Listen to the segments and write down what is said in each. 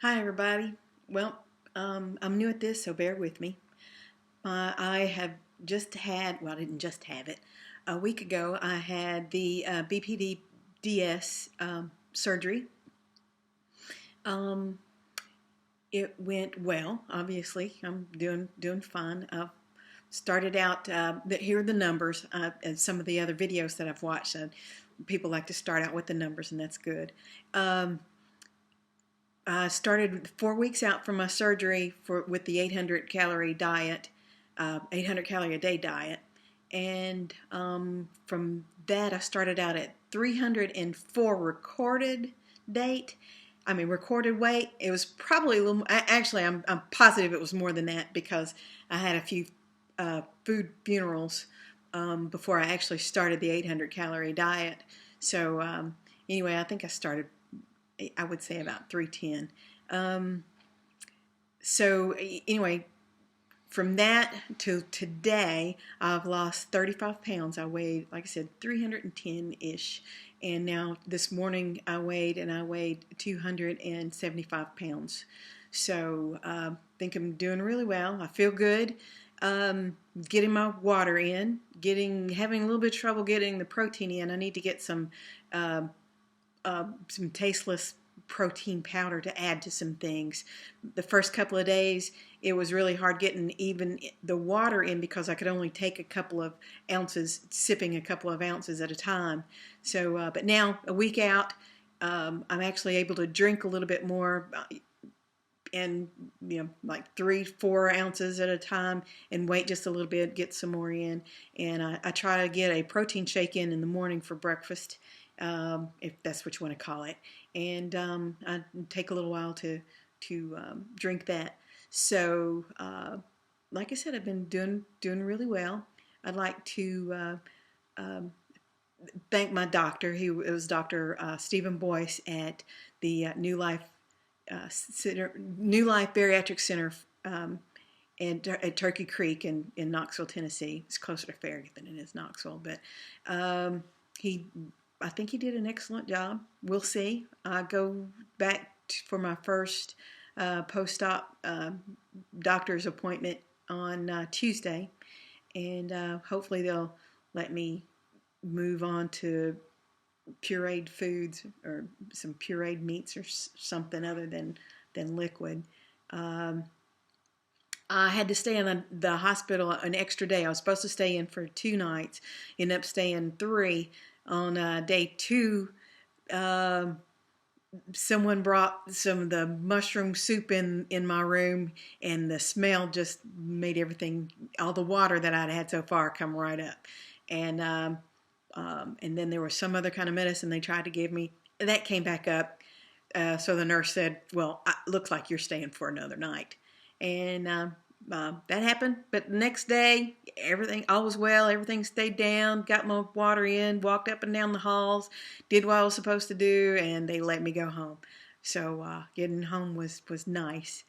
Hi, everybody. Well, I'm new at this, so bear with me. I have just had, well, I didn't just have it. A week ago, I had the bpdds surgery. Um, it went well. Obviously, I'm doing fine. I've started out. Here are the numbers. And some of the other videos that I've watched, people like to start out with the numbers, and that's good. Um, I started 4 weeks out from my surgery with the 800 calorie diet, 800 calorie a day diet, and from that I started out at 304 recorded weight. It was probably a little. Actually, I'm positive it was more than that because I had a few food funerals before I actually started the 800 calorie diet. So anyway, I think I would say about 310. Um, so anyway, from that to today, I've lost 35 pounds. I weighed, like I said, 310-ish. And now this morning I weighed 275 pounds. So I think I'm doing really well. I feel good. Getting my water in, having a little bit of trouble getting the protein in. I need to get some tasteless protein powder to add to some things. The first couple of days, it was really hard getting even the water in because I could only take a couple of ounces, sipping a couple of ounces at a time. So, but now, a week out, I'm actually able to drink a little bit more and like 3-4 ounces at a time and wait just a little bit, get some more in. And I try to get a protein shake in the morning for breakfast, if that's what you want to call it. And I take a little while to drink that. So like I said, I've been doing really well. I'd like to thank my doctor. It was Dr. Stephen Boyce at the New Life Bariatric Center at Turkey Creek in Knoxville, Tennessee. It's closer to Farragut than it is Knoxville, but he, I think he did an excellent job. We'll see. I go back for my first post-op doctor's appointment on Tuesday, and hopefully they'll let me move on to pureed foods or some pureed meats or something other than liquid. Um, I had to stay in the hospital an extra day. I was supposed to stay in for 2 nights, ended up staying 3. On day 2, someone brought some of the mushroom soup in my room, and the smell just made everything, all the water that I'd had so far, come right up. And then there was some other kind of medicine they tried to give me. That came back up. So the nurse said, well, looks like you're staying for another night. And that happened. But the next day, all was well. Everything stayed down. Got my water in. Walked up and down the halls. Did what I was supposed to do. And they let me go home. So getting home was nice.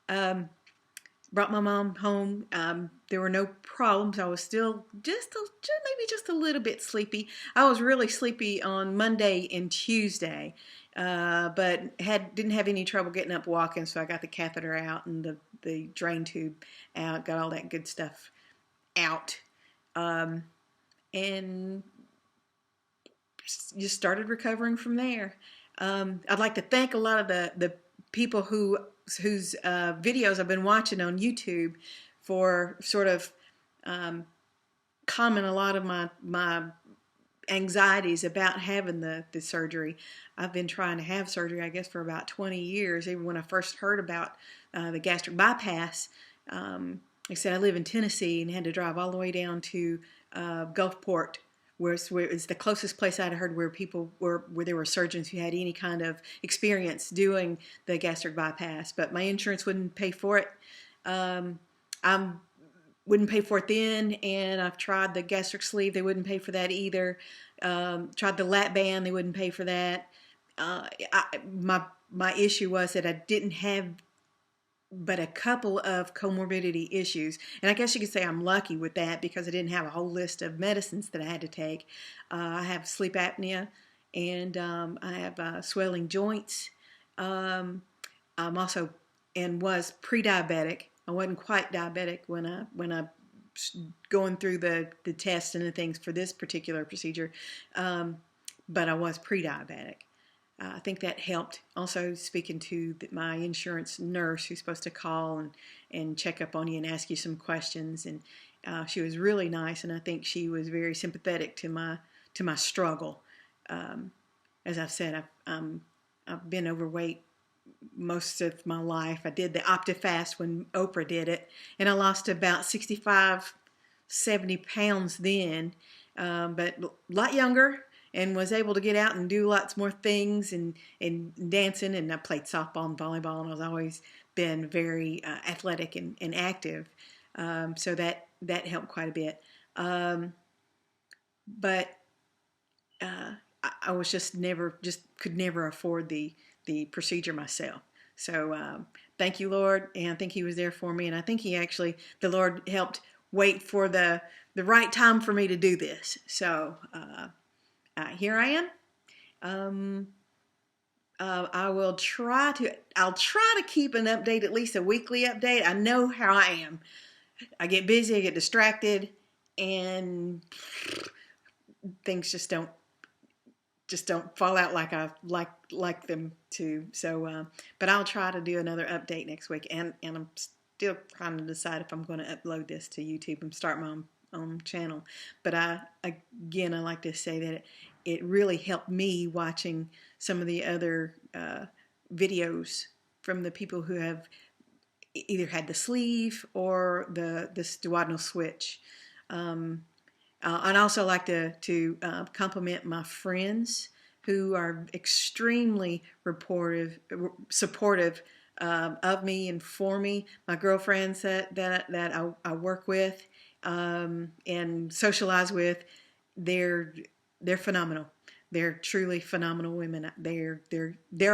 Brought my mom home. There were no problems. I was still maybe just a little bit sleepy. I was really sleepy on Monday and Tuesday, but didn't have any trouble getting up walking. So I got the catheter out and the drain tube out. Got all that good stuff out, and just started recovering from there. I'd like to thank a lot of the people whose videos I've been watching on YouTube for sort of calming a lot of my anxieties about having the surgery. I've been trying to have surgery, I guess, for about 20 years. Even when I first heard about the gastric bypass, like I said, I live in Tennessee and had to drive all the way down to Gulfport, where it's the closest place I'd heard where there were surgeons who had any kind of experience doing the gastric bypass. But my insurance wouldn't pay for it. I wouldn't pay for it then, and I've tried the gastric sleeve. They wouldn't pay for that either. Tried the lap band. They wouldn't pay for that. My issue was that I didn't have but a couple of comorbidity issues. And I guess you could say I'm lucky with that because I didn't have a whole list of medicines that I had to take. I have sleep apnea, and I have swelling joints. I'm also and was pre-diabetic. I wasn't quite diabetic when I going through the tests and the things for this particular procedure, but I was pre-diabetic. I think that helped. Also, speaking to my insurance nurse, who's supposed to call and check up on you and ask you some questions, and she was really nice, and I think she was very sympathetic to my struggle. As I've said, I've been overweight most of my life. I did the OptiFast when Oprah did it, and I lost about 65, 70 pounds then, but a lot younger, and was able to get out and do lots more things and dancing, and I played softball and volleyball, and I've always been very athletic and active, so that helped quite a bit. But I was could never afford the procedure myself. So thank you, Lord, and I think He was there for me, and I think the Lord helped wait for the right time for me to do this. So here I am. I'll try to keep an update, at least a weekly update. I know how I am. I get busy, I get distracted, and things just don't fall out like I like them to. So, but I'll try to do another update next week, and I'm still trying to decide if I'm going to upload this to YouTube and start my own channel. But I like to say that it really helped me watching some of the other videos from the people who have either had the sleeve or this duodenal switch. I'd also like to compliment my friends who are extremely supportive of me and for me. My girlfriends that I work with and socialize with, they're phenomenal. They're truly phenomenal women. They're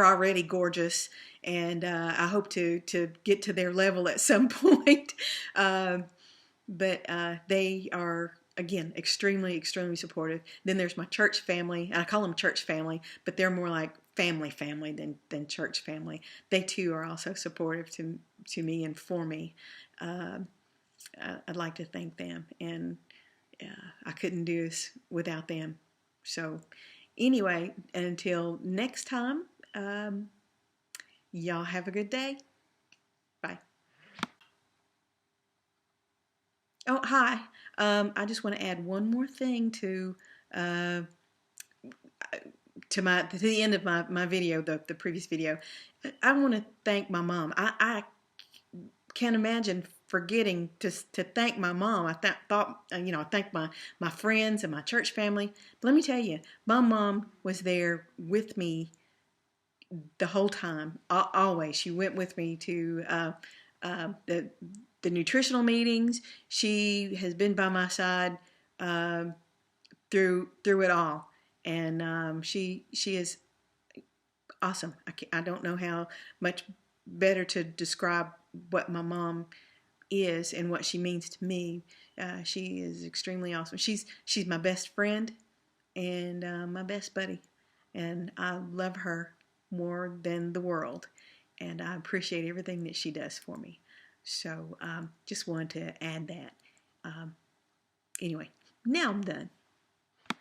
already gorgeous, and I hope to get to their level at some point. But they are, again, extremely, extremely supportive. Then there's my church family, and I call them church family, but they're more like family than church family. They too are also supportive to me and for me. I'd like to thank them, and I couldn't do this without them. So anyway, until next time, y'all have a good day. Bye. Oh, hi. I just want to add one more thing to the end of my video, the previous video. I want to thank my mom. I can't imagine forgetting to thank my mom. I thought I thanked my friends and my church family. But let me tell you, my mom was there with me the whole time. Always, she went with me to the nutritional meetings. She has been by my side through it all, and she is awesome. I don't know how much better to describe what my mom is and what she means to me. She is extremely awesome. She's my best friend and my best buddy, and I love her more than the world, and I appreciate everything that she does for me. So just wanted to add that. Anyway, now I'm done.